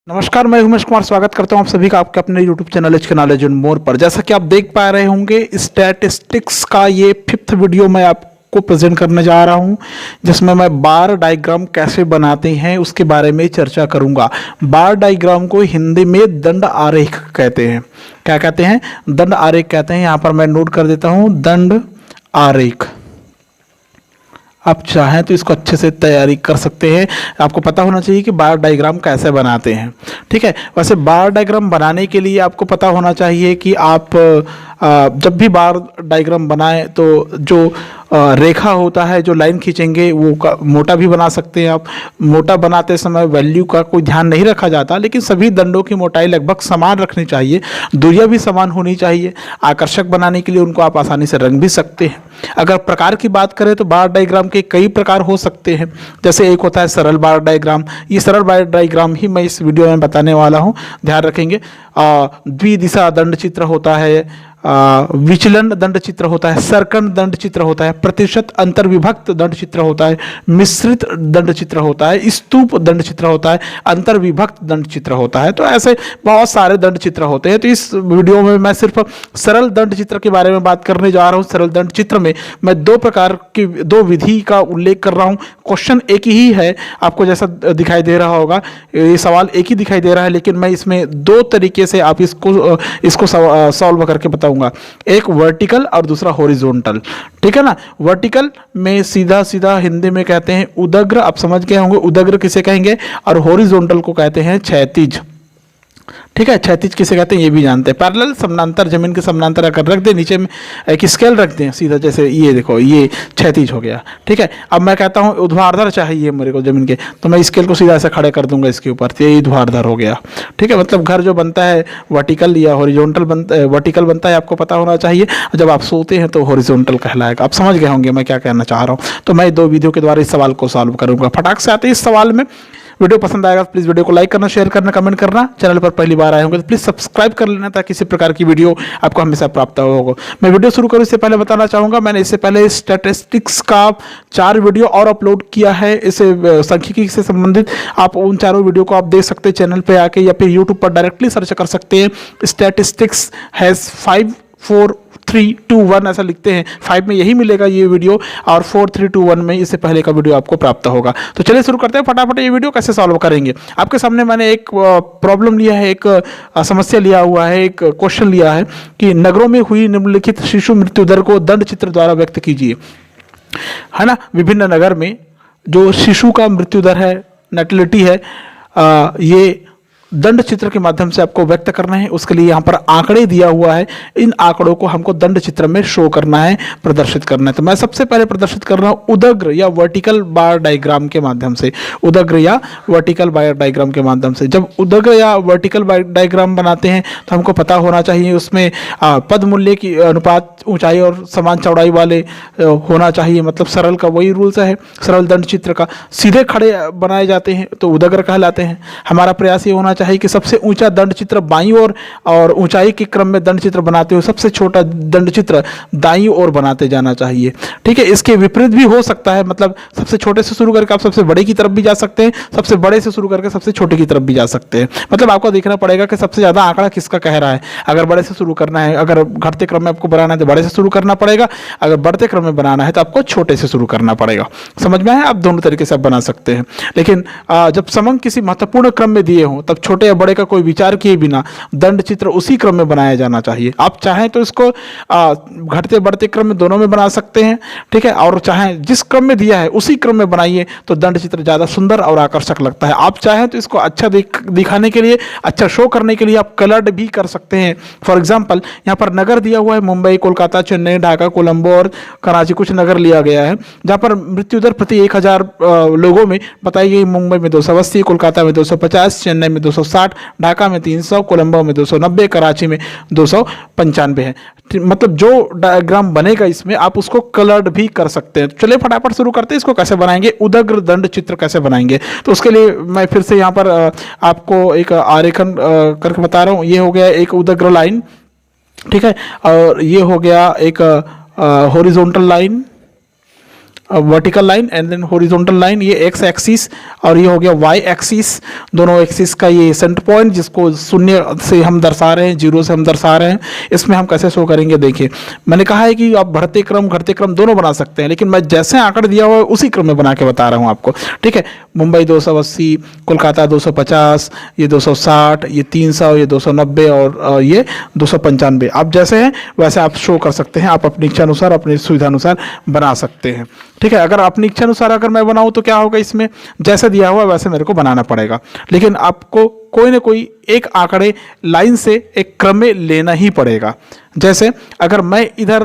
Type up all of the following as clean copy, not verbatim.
नमस्कार, मैं उमेश कुमार स्वागत करता हूं आप सभी का आपके अपने YouTube चैनल एच के नॉलेज एंड मोर पर। जैसा कि आप देख पा रहे होंगे, स्टैटिस्टिक्स का ये 5th वीडियो मैं आपको प्रेजेंट करने जा रहा हूं, जिसमें मैं बार डायग्राम कैसे बनाते हैं उसके बारे में चर्चा करूंगा। बार डायग्राम को हिंदी में दंड आरेख कहते हैं। क्या कहते हैं? दंड आरेख कहते हैं। यहाँ पर मैं नोट कर देता हूँ, दंड आरेख। आप चाहें तो इसको अच्छे से तैयारी कर सकते हैं। आपको पता होना चाहिए कि बार डायग्राम कैसे बनाते हैं। ठीक है, वैसे बार डायग्राम बनाने के लिए आपको पता होना चाहिए कि आप जब भी बार डायग्राम बनाएं तो जो रेखा होता है, जो लाइन खींचेंगे, वो मोटा भी बना सकते हैं आप। मोटा बनाते समय वैल्यू का कोई ध्यान नहीं रखा जाता, लेकिन सभी दंडों की मोटाई लगभग समान रखनी चाहिए, दूरियां भी समान होनी चाहिए। आकर्षक बनाने के लिए उनको आप आसानी से रंग भी सकते हैं। अगर प्रकार की बात करें तो बार डायग्राम के कई प्रकार हो सकते हैं। जैसे एक होता है सरल बार डायग्राम। ये सरल बार डायग्राम ही मैं इस वीडियो में बताने वाला हूँ, ध्यान रखेंगे। द्विदिशा दंड चित्र होता है, विचलन दंड चित्र होता है, सर्कन दंड चित्र होता है, प्रतिशत अंतर्विभक्त दंड चित्र होता है, मिश्रित दंड चित्र होता है, स्तूप दंड चित्र होता है, अंतर्विभक्त दंड चित्र होता है। तो ऐसे बहुत सारे दंड चित्र होते हैं। तो इस वीडियो में मैं सिर्फ सरल दंड चित्र के बारे में बात करने जा रहा हूँ। सरल दंड चित्र में मैं दो विधि का उल्लेख कर रहा हूँ। क्वेश्चन एक ही है, आपको जैसा दिखाई दे रहा होगा, ये सवाल एक ही दिखाई दे रहा है, लेकिन मैं इसमें दो तरीके से आप इसको सॉल्व करके बताऊंगा। एक वर्टिकल और दूसरा हॉरिजॉन्टल। ठीक है ना। वर्टिकल में सीधा सीधा हिंदी में कहते हैं उदग्र, आप समझ गए होंगे उदग्र किसे कहेंगे, और हॉरिजॉन्टल को कहते हैं क्षैतिज। ठीक है, क्षैतिज किसे कहते हैं ये भी जानते हैं। पैरेलल समानांतर, जमीन के समानांतर अगर रख दे, नीचे में एक स्केल रख दें सीधा, जैसे ये देखो, ये क्षैतिज हो गया। ठीक है, अब मैं कहता हूँ ऊर्ध्वाधर चाहिए मेरे को जमीन के, तो मैं स्केल को सीधा ऐसे खड़े कर दूंगा इसके ऊपर, तो ये ऊर्ध्वाधर हो गया। ठीक है, मतलब घर जो बनता है वर्टिकल या हॉरिजॉन्टल वर्टिकल बनता है, आपको पता होना चाहिए। जब आप सोते हैं तो हॉरिजॉन्टल कहलाएगा। आप समझ गए होंगे मैं क्या कहना चाह रहा हूँ। तो मैं दो वीडियो के द्वारा इस सवाल को सॉल्व करूंगा। फटाक से आते हैं इस सवाल में। वीडियो पसंद आएगा तो प्लीज़ वीडियो को लाइक करना, शेयर करना, कमेंट करना। चैनल पर पहली बार आए होंगे तो प्लीज़ सब्सक्राइब कर लेना, ताकि इसी प्रकार की वीडियो आपको हमेशा प्राप्त होगा। मैं वीडियो शुरू करूँ इससे पहले बताना चाहूँगा, मैंने इससे पहले स्टैटिस्टिक्स का 4 वीडियो और अपलोड किया है। इसे सांख्यिकी से संबंधित आप उन चारों वीडियो को आप देख सकते हैं चैनल पर आके, या फिर यूट्यूब पर डायरेक्टली सर्च कर सकते हैं। स्टैटिस्टिक्स हैज़ 5 4 3 2 1 ऐसा लिखते हैं। 5 में यही मिलेगा ये वीडियो, और 4 3 2 1 में इससे पहले का वीडियो आपको प्राप्त होगा। तो चलिए शुरू करते हैं फटाफट। ये वीडियो कैसे सॉल्व करेंगे, आपके सामने मैंने एक प्रॉब्लम लिया है, एक समस्या लिया हुआ है, एक क्वेश्चन लिया है कि नगरों में हुई निम्नलिखित शिशु मृत्यु दर को दंड चित्र द्वारा व्यक्त कीजिए। है ना, विभिन्न नगर में जो शिशु का मृत्यु दर है, नेटिलिटी है, ये दंड चित्र के माध्यम से आपको व्यक्त करना है। उसके लिए यहाँ पर आंकड़े दिया हुआ है, इन आंकड़ों को हमको दंड चित्र में शो करना है, प्रदर्शित करना है। तो मैं सबसे पहले प्रदर्शित कर रहा हूँ उदग्र या वर्टिकल बार डायग्राम के माध्यम से। उदग्र या वर्टिकल बार डायग्राम के माध्यम से जब उदग्र या वर्टिकल बार डायग्राम बनाते हैं तो हमको पता होना चाहिए उसमें पद मूल्य की अनुपात ऊंचाई और समान चौड़ाई वाले होना चाहिए। मतलब सरल का वही रूल्स है, सरल दंड चित्र का। सीधे खड़े बनाए जाते हैं तो उदग्र कहलाते हैं। हमारा प्रयास ये होना चाहिए कि सबसे ऊंचा दंड चित्र बाईं ओर और ऊंचाई के क्रम में दंड चित्र बनाते हो सबसे छोटा दंड चित्र दाईं ओर बनाते जाना चाहिए। ठीक है, इसके विपरीत भी हो सकता है, मतलब सबसे छोटे से शुरू करके आप सबसे बड़े की तरफ भी जा सकते हैं, सबसे बड़े से शुरू करके सबसे छोटे की तरफ भी जा सकते हैं। मतलब आपको देखना पड़ेगा कि सबसे ज्यादा आंकड़ा किसका कह रहा है। अगर बड़े से शुरू करना है, अगर घटते क्रम में आपको बनाना है तो बड़े से शुरू करना पड़ेगा, अगर बढ़ते क्रम में बनाना है तो आपको छोटे से शुरू करना पड़ेगा। समझ में आया? आप दोनों तरीके से आप बना सकते हैं। लेकिन जब समंक किसी महत्वपूर्ण क्रम में दिए हों, तब छोटे या बड़े का कोई विचार किए बिना दंड चित्र उसी क्रम में बनाया जाना चाहिए। आप चाहें तो इसको घटते बढ़ते क्रम में दोनों में बना सकते हैं। ठीक है, और चाहें जिस क्रम में दिया है उसी क्रम में बनाइए तो दंड चित्र ज्यादा सुंदर और आकर्षक लगता है। आप चाहें तो इसको अच्छा दिखाने के लिए, अच्छा शो करने के लिए आप कलर्ड भी कर सकते हैं। फॉर एग्जाम्पल यहाँ पर नगर दिया हुआ है, मुंबई, कोलकाता, चेन्नई, ढाका, कोलंबो और कराची, कुछ नगर लिया गया है जहाँ पर मृत्यु दर प्रति 1000 लोगों में बताई गई। मुंबई में 280, कोलकाता में 250, चेन्नई में 260, ढाका में 300, कोलंबो में 290, कराची में 295 है। मतलब जो डायग्राम बनेगा इसमें आप उसको कलर्ड भी कर सकते हैं। चलिए फटाफट शुरू करते हैं। इसको कैसे बनाएंगे, उदग्र दंड चित्र कैसे बनाएंगे, तो उसके लिए मैं फिर से यहाँ पर आपको एक आरेखन करके बता रहा हूँ। ये हो गया एक उदग्र लाइन, ठीक है, और ये हो गया एक horizontal line, vertical line and then horizontal line, ये एक्स एक्सिस और ये हो गया वाई एक्सिस, दोनों एक्सिस का ये सेंटर पॉइंट जिसको शून्य से हम दर्शा रहे हैं, जीरो से हम दर्शा रहे हैं, इसमें हम कैसे शो करेंगे। देखिए मैंने कहा है कि आप बढ़ते क्रम घटते क्रम दोनों बना सकते हैं, लेकिन मैं जैसे आंकड़े दिया हुआ है उसी क्रम में बना के बता रहा हूँ आपको, ठीक है। मुंबई 280, कोलकाता 250, ये 260, ये 300, ये 290 और ये 295। आप जैसे हैं वैसे आप शो कर सकते हैं, आप अपनी इच्छा अनुसार अपनी सुविधा अनुसार बना सकते हैं, ठीक है। अगर अपनी इच्छा अनुसार अगर मैं बनाऊं तो क्या होगा, इसमें जैसे दिया हुआ वैसे मेरे को बनाना पड़ेगा, लेकिन आपको कोई ना कोई एक आंकड़े लाइन से एक क्रम में लेना ही पड़ेगा। जैसे अगर मैं इधर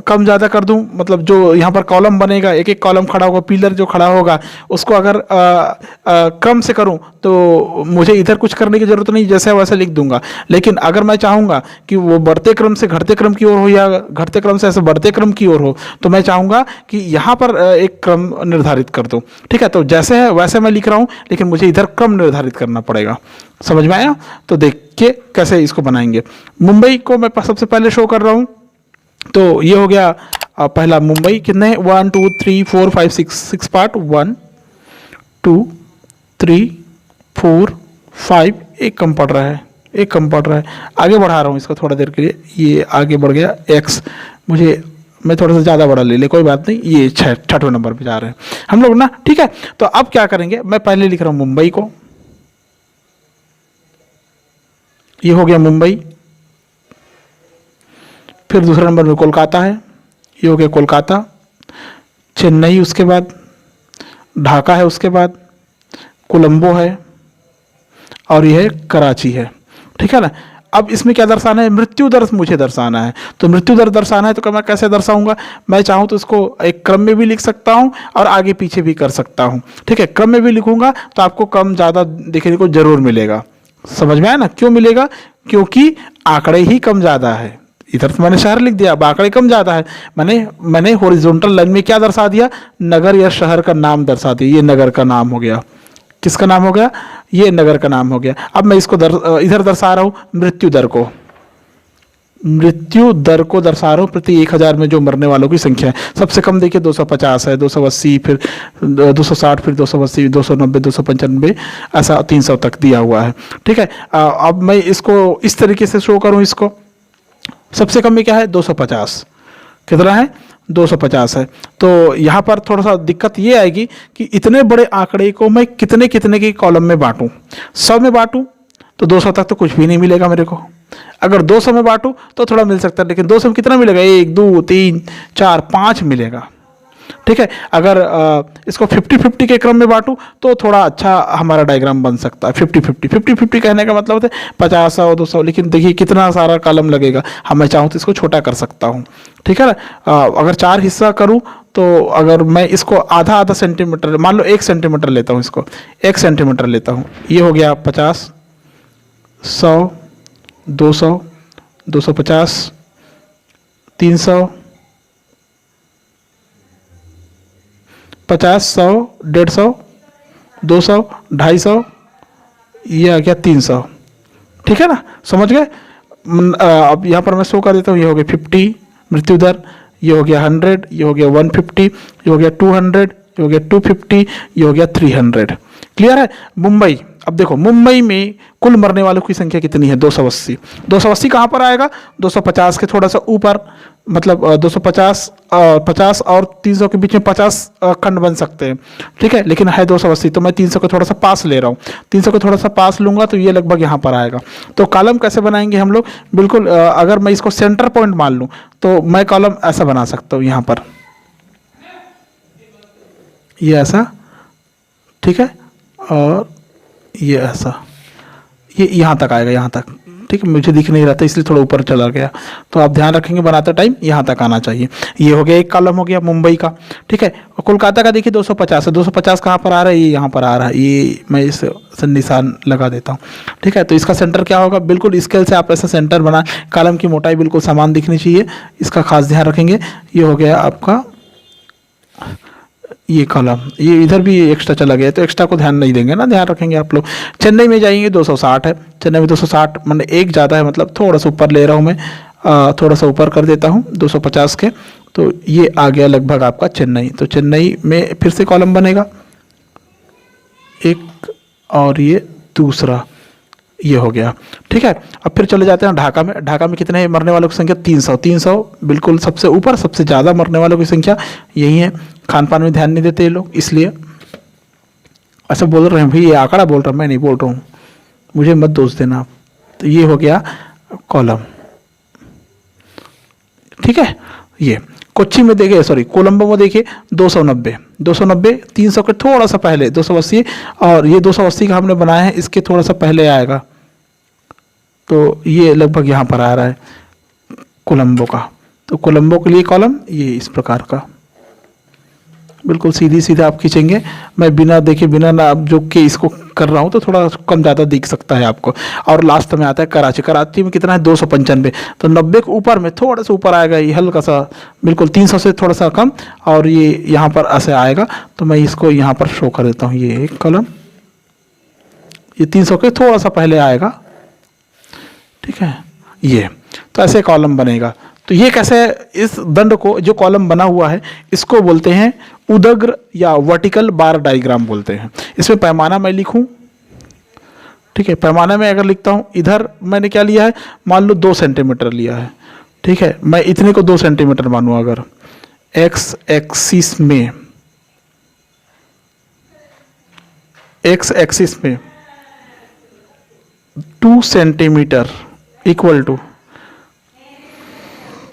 कम ज़्यादा कर दूं, मतलब जो यहाँ पर कॉलम बनेगा, एक एक कॉलम खड़ा होगा, पिलर जो खड़ा होगा उसको अगर क्रम से करूं तो मुझे इधर कुछ करने की ज़रूरत नहीं, जैसे वैसे लिख दूंगा। लेकिन अगर मैं चाहूँगा कि वो बढ़ते क्रम से घटते क्रम की ओर हो या घटते क्रम से ऐसे बढ़ते क्रम की ओर हो, तो मैं चाहूँगा कि यहाँ पर एक क्रम निर्धारित कर दूँ, ठीक है। तो जैसे है वैसे मैं लिख रहा हूँ, लेकिन मुझे इधर क्रम निर्धारित करना पड़ेगा। समझ में आया? तो देखिए कैसे इसको बनाएंगे। मुंबई को मैं सबसे पहले शो कर रहा हूं, तो ये हो गया पहला मुंबई। कितने 1 2 3 4 5 6 पार्ट, 1 2 3 4 5, एक कम पड़ रहा है, एक कम पड़ रहा है। आगे बढ़ा रहा हूँ इसको थोड़ा देर के लिए, ये आगे बढ़ गया एक्स, मुझे मैं थोड़ा सा ज़्यादा बड़ा ले कोई बात नहीं, ये छठवें नंबर पे जा रहे हैं हम लोग ना, ठीक है। तो अब क्या करेंगे, मैं पहले लिख रहा हूँ मुंबई को, ये हो गया मुंबई। फिर दूसरे नंबर में कोलकाता है, ये हो गया कोलकाता। चेन्नई उसके बाद, ढाका है उसके बाद, कोलंबो है और यह कराची है, ठीक है ना। अब इसमें क्या दर्शाना है, मृत्यु दर मुझे दर्शाना है। तो मृत्यु दर दर्शाना है तो मैं कैसे दर्शाऊंगा, मैं चाहूँ तो इसको एक क्रम में भी लिख सकता हूँ और आगे पीछे भी कर सकता हूँ, ठीक है। क्रम में भी लिखूंगा तो आपको कम ज़्यादा देखने को जरूर मिलेगा। समझ में आया ना, क्यों मिलेगा, क्योंकि आंकड़े ही कम ज़्यादा है। इधर तो मैंने शहर लिख दिया, अब आंकड़े कम ज़्यादा है, मैंने हॉरिजॉन्टल लाइन में क्या दर्शा दिया, नगर या शहर का नाम दर्शा दिया। ये नगर का नाम हो गया, किसका नाम हो गया, ये नगर का नाम हो गया। अब मैं इसको इधर दर्शा रहा हूँ मृत्यु दर को, मृत्यु दर को दर्शा रहा हूँ प्रति 1000 में जो मरने वालों की संख्या है। सबसे कम देखिए 250 है, 280, फिर 260, फिर 280, 290, 295, ऐसा 300 तक दिया हुआ है, ठीक है। अब मैं इसको इस तरीके से शो करूँ, इसको सबसे कम में क्या है 250, कितना है 250 है। तो यहाँ पर थोड़ा सा दिक्कत ये आएगी कि इतने बड़े आंकड़े को मैं कितने कितने के कॉलम में बांटूं। 100 में बांटूं तो 200 तक तो कुछ भी नहीं मिलेगा मेरे को। अगर 200 में बांटूं तो थोड़ा मिल सकता है, लेकिन 200 में कितना मिलेगा, 1 2 3 4 5 मिलेगा, ठीक है। अगर इसको 50-50 के क्रम में बांटूं तो थोड़ा अच्छा हमारा डायग्राम बन सकता है। 50-50 कहने का मतलब है 50 100 200, लेकिन देखिए कितना सारा कॉलम लगेगा। हाँ, मैं चाहूँ तो इसको छोटा कर सकता हूँ, ठीक है ना। अगर 4 हिस्सा करूँ तो अगर मैं इसको आधा आधा सेंटीमीटर, मान लो 1 सेंटीमीटर लेता हूँ, इसको 1 सेंटीमीटर लेता हूँ, ये हो गया 50 100 200 250 300 50 100 150 200 250, ये आ गया 300, ठीक है ना। समझ गए। अब यहाँ पर मैं शो कर देता हूँ, ये हो गया 50 मृत्यु दर, ये हो गया 100, ये हो गया 150, ये हो गया 200, ये हो गया 250, ये हो गया 300। क्लियर है। मुंबई, अब देखो मुंबई में कुल मरने वालों की संख्या कितनी है, 280। 280 कहाँ पर आएगा, 250 के थोड़ा सा ऊपर, मतलब 250 50 और 300 के बीच में 50 खंड बन सकते हैं, ठीक है। लेकिन है 280, तो मैं 300 को थोड़ा सा पास ले रहा हूँ, 300 को थोड़ा सा पास लूंगा तो ये लगभग यहाँ पर आएगा। तो कॉलम कैसे बनाएंगे हम लोग, बिल्कुल अगर मैं इसको सेंटर पॉइंट मान लूँ तो मैं कॉलम ऐसा बना सकता हूँ, यहाँ पर ये ऐसा, ठीक है, और ये ऐसा, ये यहाँ तक आएगा, यहाँ तक, ठीक है। मुझे दिख नहीं रहा था इसलिए थोड़ा ऊपर चला गया, तो आप ध्यान रखेंगे बनाते टाइम यहाँ तक आना चाहिए। ये हो गया एक कॉलम हो गया मुंबई का, ठीक है। और कोलकाता का देखिए 250 है, 250 कहाँ पर आ रहा है, ये यहाँ पर आ रहा है, ये मैं इस निशान लगा देता हूँ, ठीक है। तो इसका सेंटर क्या होगा, बिल्कुल स्केल से आप ऐसा सेंटर बना, कॉलम की मोटाई बिल्कुल समान दिखनी चाहिए, इसका खास ध्यान रखेंगे। ये हो गया आपका ये कॉलम, ये इधर भी एक्स्ट्रा चला गया, तो एक्स्ट्रा को ध्यान नहीं देंगे ना, ध्यान रखेंगे आप लोग। चेन्नई में जाएंगे 260 है, चेन्नई में 260, मतलब एक ज़्यादा है, मतलब थोड़ा सा ऊपर ले रहा हूँ मैं, थोड़ा सा ऊपर कर देता हूँ 250 के, तो ये आ गया लगभग आपका चेन्नई। तो चेन्नई में फिर से कॉलम बनेगा एक, और ये दूसरा, ये हो गया। ठीक है, अब फिर चले जाते हैं ढाका में। ढाका में कितने मरने वालों की संख्या? 300। 300 बिल्कुल सबसे ऊपर, सबसे ज़्यादा मरने वालों की संख्या यही है। खान पान में ध्यान नहीं देते ये लोग, इसलिए ऐसा बोल रहे हैं भाई, ये आंकड़ा बोल रहा हूँ, मैं नहीं बोल रहा हूँ, मुझे मत दोष देना आप। तो ये हो गया कॉलम। ठीक है, ये कोच्चि में देखिए, सॉरी कोलंबो में देखिए 290, 290 300 के थोड़ा सा पहले 280, और ये 280 का हमने बनाया है, इसके थोड़ा सा पहले आएगा। तो ये लगभग यहाँ पर आ रहा है कोलंबो का। तो कोलंबो के लिए कॉलम ये इस प्रकार का बिल्कुल सीधी सीधा आप खींचेंगे। मैं बिना देखे, बिना ना जो कि इसको कर रहा हूँ, तो थोड़ा कम ज़्यादा दिख सकता है आपको। और लास्ट में आता है कराची। कराची में कितना है? 295। तो 90 के ऊपर में थोड़ा सा ऊपर आएगा, ये हल्का सा बिल्कुल 300 से थोड़ा सा कम, और ये यहाँ पर ऐसे आएगा। तो मैं इसको यहाँ पर शो कर देता हूँ, ये एक कॉलम, ये 300 के थोड़ा सा पहले आएगा। ठीक है, ये तो ऐसे कॉलम बनेगा। तो ये कैसे, इस दंड को, जो कॉलम बना हुआ है, इसको बोलते हैं उदग्र या वर्टिकल बार डायग्राम बोलते हैं। इसमें पैमाना मैं लिखूं, ठीक है, पैमाना में अगर लिखता हूं, इधर मैंने क्या लिया है, मान लो 2 सेंटीमीटर लिया है। ठीक है, मैं इतने को 2 सेंटीमीटर मानूं। अगर एक्स एक्सिस में, एक्स एक्सिस में 2 सेंटीमीटर इक्वल टू,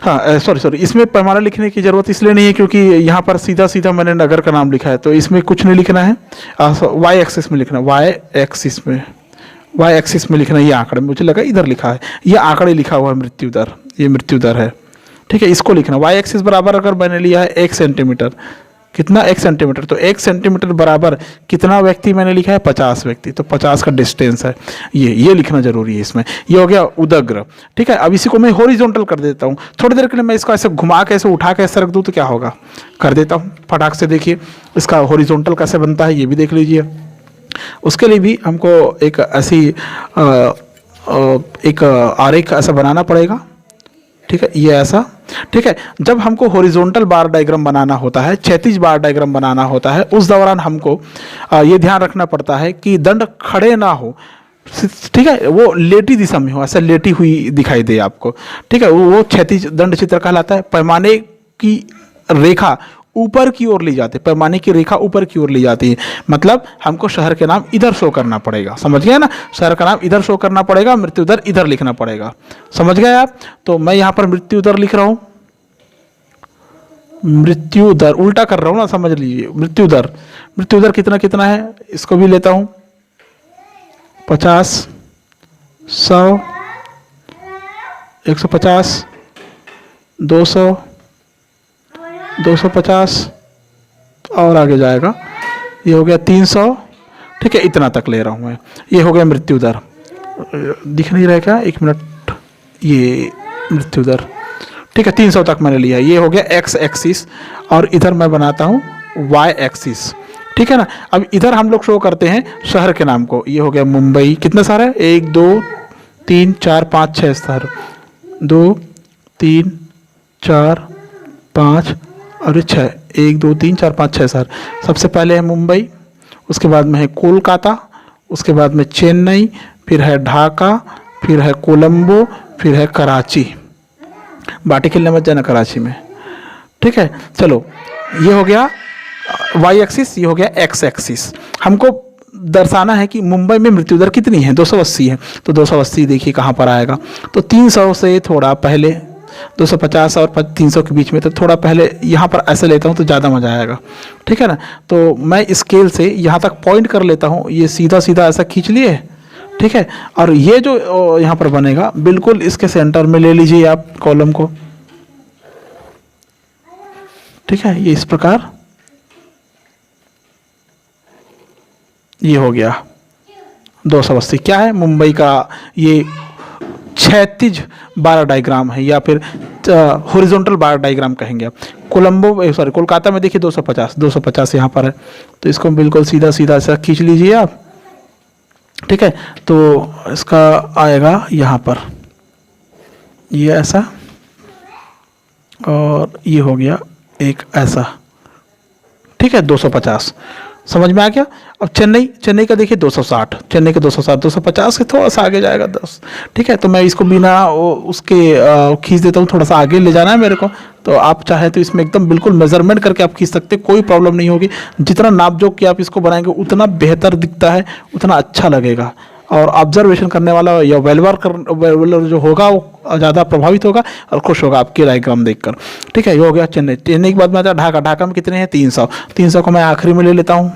हाँ सॉरी, इसमें पैमाना लिखने की ज़रूरत इसलिए नहीं है क्योंकि यहाँ पर सीधा सीधा मैंने नगर का नाम लिखा है, तो इसमें कुछ नहीं लिखना है। वाई एक्सिस में लिखना है, वाई एक्सिस में लिखना है। ये आंकड़े, मुझे लगा इधर लिखा है, ये आंकड़े लिखा हुआ है मृत्यु दर, ये मृत्यु दर है। ठीक है, इसको लिखना, वाई एक्सिस बराबर अगर मैंने लिया है 1 सेंटीमीटर, कितना? 1 सेंटीमीटर। तो 1 सेंटीमीटर बराबर कितना व्यक्ति मैंने लिखा है? 50 व्यक्ति। तो 50 का डिस्टेंस है, ये लिखना जरूरी है इसमें। ये हो गया उदग्र। ठीक है, अब इसी को मैं हॉरिजॉन्टल कर देता हूँ। थोड़ी देर के लिए मैं इसको ऐसे घुमा के, ऐसे उठा के ऐसे रख दूँ तो क्या होगा, कर देता हूँ फटाक से। देखिए इसका हॉरिजॉन्टल कैसे बनता है, ये भी देख लीजिए। उसके लिए भी हमको एक ऐसी एक आरेख ऐसा बनाना पड़ेगा। ठीक है, ये ऐसा। ठीक है, जब हमको हॉरिजॉन्टल बार डायग्राम बनाना होता है, क्षैतिज बार डायग्राम बनाना होता है, उस दौरान हमको ये ध्यान रखना पड़ता है कि दंड खड़े ना हो। ठीक है, वो लेटी दिशा में हो, ऐसा लेटी हुई दिखाई दे आपको। ठीक है, वो क्षैतिज दंड चित्र कहलाता है। पैमाने की रेखा ऊपर की ओर ली जाती है, पैमाने की रेखा ऊपर की ओर ली जाती है। मतलब हमको शहर के नाम इधर शो करना पड़ेगा, समझ गए ना? शहर का नाम इधर शो करना पड़ेगा, मृत्यु दर इधर लिखना पड़ेगा, समझ गए आप? तो मैं यहाँ पर मृत्यु दर लिख रहा हूँ, मृत्यु दर उल्टा कर रहा हूँ ना, समझ लीजिए। मृत्यु दर कितना कितना है, इसको भी लेता हूँ। 50, 100, 150, 200, 250 और आगे जाएगा, ये हो गया 300। ठीक है, इतना तक ले रहा हूँ मैं। ये हो गया मृत्यु दर। दिख नहीं रहा क्या? 1 मिनट, ये मृत्यु दर। ठीक है, 300 तक मैंने लिया। ये हो गया एक्स एक्सिस, और इधर मैं बनाता हूँ वाई एक्सिस। ठीक है ना? अब इधर हम लोग शो करते हैं शहर के नाम को। ये हो गया मुंबई। कितने सारे? 1 2 3 4 5 6 शहर, 2 3 4 5 और 6, 1 2 3 4 5 6 शहर। सबसे पहले है मुंबई, उसके बाद में है कोलकाता, उसके बाद में चेन्नई, फिर है ढाका, फिर है कोलंबो, फिर है कराची। बाटी खेलने मत जाना कराची में। ठीक है, चलो ये हो गया वाई एक्सिस, ये हो गया एक्स एक्सिस। हमको दर्शाना है कि मुंबई में मृत्यु दर कितनी है, 280 है। तो 280 देखिए कहाँ पर आएगा, तो 300 से थोड़ा पहले, 250 और 300 के बीच में, तो थोड़ा पहले यहाँ पर ऐसे लेता हूँ तो ज़्यादा मज़ा आएगा। ठीक है ना? तो मैं स्केल से यहाँ तक पॉइंट कर लेता हूँ, ये सीधा सीधा ऐसा खींच लिए। ठीक है, और ये जो यहाँ पर बनेगा बिल्कुल इसके सेंटर में ले लीजिए आप कॉलम को। ठीक है, ये इस प्रकार ये हो गया 280। क्या है? मुंबई का ये क्षैतिज बार डायग्राम है, या फिर हॉरिजॉन्टल बार डायग्राम कहेंगे आप। कोलंबो, सॉरी कोलकाता में देखिए 250, 250 यहाँ पर है, तो इसको बिल्कुल सीधा सीधा ऐसा खींच लीजिए आप। ठीक है, तो इसका आएगा यहाँ पर, ये ऐसा और ये हो गया एक ऐसा, ठीक है 250, समझ में आ गया। अब चेन्नई का देखिए 260, चेन्नई का 260, 250 से थोड़ा सा आगे जाएगा 10, ठीक है। तो मैं इसको बिना उसके खींच देता हूँ, थोड़ा सा आगे ले जाना है मेरे को, तो आप चाहे तो इसमें एकदम बिल्कुल मेजरमेंट करके आप खींच सकते हैं, कोई प्रॉब्लम नहीं होगी। जितना नाप जोख के आप इसको बनाएंगे उतना बेहतर दिखता है, उतना अच्छा लगेगा, और ऑब्जर्वेशन करने वाला या वेलर जो होगा वो ज़्यादा प्रभावित होगा और खुश होगा आपकी डायग्राम देखकर, ठीक है। ये हो गया चेन्नई। चेन्नई के बाद में आता है ढाका। ढाका में कितने हैं 300, 300 को मैं आखिरी में ले लेता हूँ।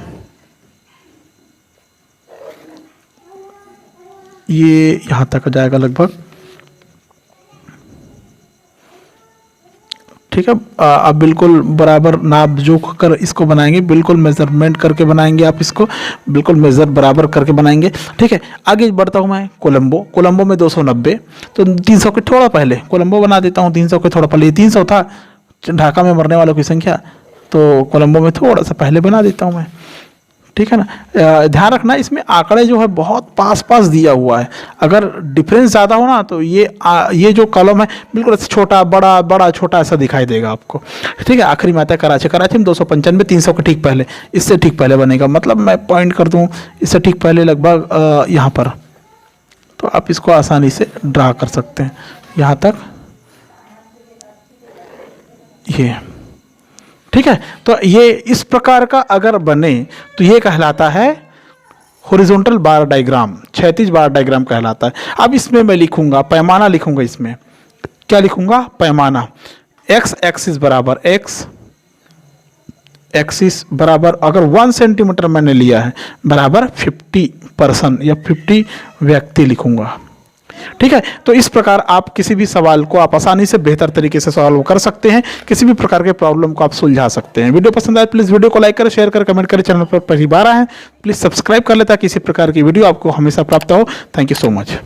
ये यहाँ तक जाएगा लगभग, ठीक है। आप बिल्कुल बराबर नाप जोख कर इसको बनाएंगे, बिल्कुल मेजरमेंट करके बनाएंगे, आप इसको बिल्कुल मेजर बराबर करके बनाएंगे, ठीक है। आगे बढ़ता हूँ मैं। कोलंबो। कोलंबो में 290, तो 300 के थोड़ा पहले कोलंबो बना देता हूँ, 300 के थोड़ा पहले। 300 था ढाका में मरने वालों की संख्या, तो कोलंबो में थोड़ा सा पहले बना देता हूँ मैं, ठीक है ना। ध्यान रखना इसमें आंकड़े जो है बहुत पास पास दिया हुआ है, अगर डिफरेंस ज़्यादा हो ना तो ये जो कॉलम है बिल्कुल ऐसे छोटा बड़ा बड़ा छोटा ऐसा दिखाई देगा आपको, ठीक है। आखिरी में आता है कराची। कराची में 295, 300 के ठीक पहले, इससे ठीक पहले बनेगा, मतलब मैं पॉइंट कर दूँ इससे ठीक पहले लगभग यहाँ पर, तो आप इसको आसानी से ड्रा कर सकते हैं यहाँ तक, ये ठीक है। तो ये इस प्रकार का अगर बने तो ये कहलाता है हॉरिजॉन्टल बार डायग्राम, क्षैतिज बार डायग्राम कहलाता है। अब इसमें मैं लिखूंगा पैमाना, लिखूंगा इसमें क्या लिखूंगा, पैमाना। एक्स एक्सिस बराबर एक्स एक्सिस बराबर, अगर 1 सेंटीमीटर मैंने लिया है, बराबर 50 पर्सन या 50 व्यक्ति लिखूंगा, ठीक है। तो इस प्रकार आप किसी भी सवाल को आप आसानी से बेहतर तरीके से सॉल्व कर सकते हैं, किसी भी प्रकार के प्रॉब्लम को आप सुलझा सकते हैं। वीडियो पसंद आए प्लीज़ वीडियो को लाइक करें, शेयर करें, कमेंट करें। चैनल पर पहली बार आए हैं प्लीज़ सब्सक्राइब कर लें ताकि इसी प्रकार की वीडियो आपको हमेशा प्राप्त हो। Thank you so much.